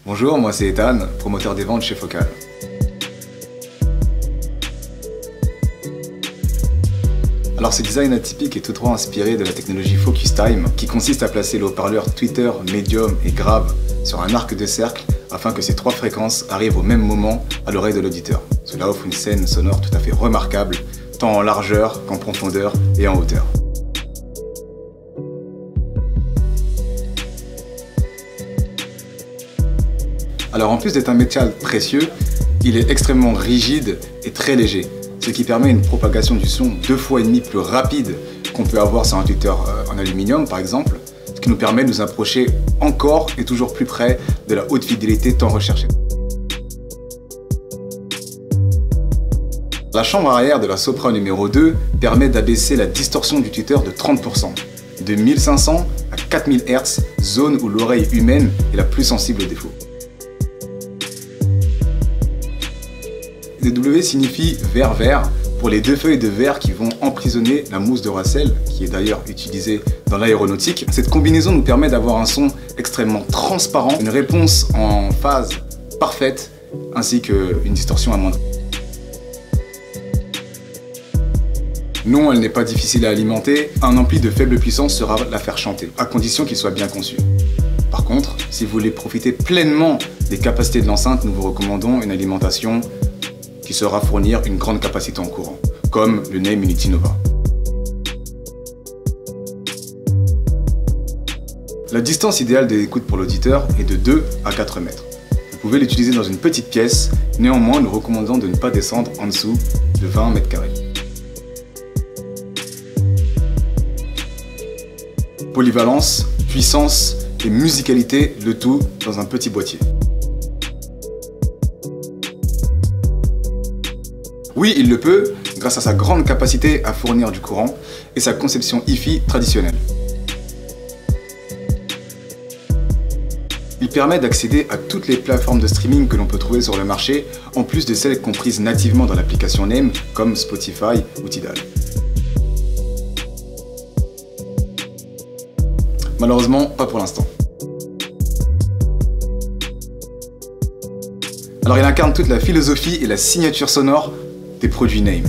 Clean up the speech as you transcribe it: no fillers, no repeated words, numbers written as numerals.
Bonjour, moi c'est Ethan, promoteur des ventes chez Focal. Alors ce design atypique est tout droit inspiré de la technologie FocusTime qui consiste à placer le haut-parleur tweeter, médium et grave sur un arc de cercle afin que ces trois fréquences arrivent au même moment à l'oreille de l'auditeur. Cela offre une scène sonore tout à fait remarquable, tant en largeur qu'en profondeur et en hauteur. Alors en plus d'être un métal précieux, il est extrêmement rigide et très léger, ce qui permet une propagation du son 2,5 fois plus rapide qu'on peut avoir sur un tweeter en aluminium par exemple, ce qui nous permet de nous approcher encore et toujours plus près de la haute fidélité tant recherchée. La chambre arrière de la Sopra numéro 2 permet d'abaisser la distorsion du tweeter de 30%, de 1500 à 4000 Hz, zone où l'oreille humaine est la plus sensible aux défauts. DW signifie verre-verre pour les deux feuilles de verre qui vont emprisonner la mousse de Russell, qui est d'ailleurs utilisée dans l'aéronautique. Cette combinaison nous permet d'avoir un son extrêmement transparent, une réponse en phase parfaite, ainsi qu'une distorsion amoindrie. Non, elle n'est pas difficile à alimenter, un ampli de faible puissance sera la faire chanter, à condition qu'il soit bien conçu. Par contre, si vous voulez profiter pleinement des capacités de l'enceinte, nous vous recommandons une alimentation qui saura fournir une grande capacité en courant, comme le Name Unity Nova. La distance idéale d'écoute pour l'auditeur est de 2 à 4 mètres. Vous pouvez l'utiliser dans une petite pièce, néanmoins nous recommandons de ne pas descendre en dessous de 20 mètres carrés. Polyvalence, puissance et musicalité, le tout dans un petit boîtier. Oui, il le peut, grâce à sa grande capacité à fournir du courant et sa conception Hi-Fi traditionnelle. Il permet d'accéder à toutes les plateformes de streaming que l'on peut trouver sur le marché, en plus de celles comprises nativement dans l'application Name, comme Spotify ou Tidal. Malheureusement, pas pour l'instant. Alors il incarne toute la philosophie et la signature sonore des produits Name.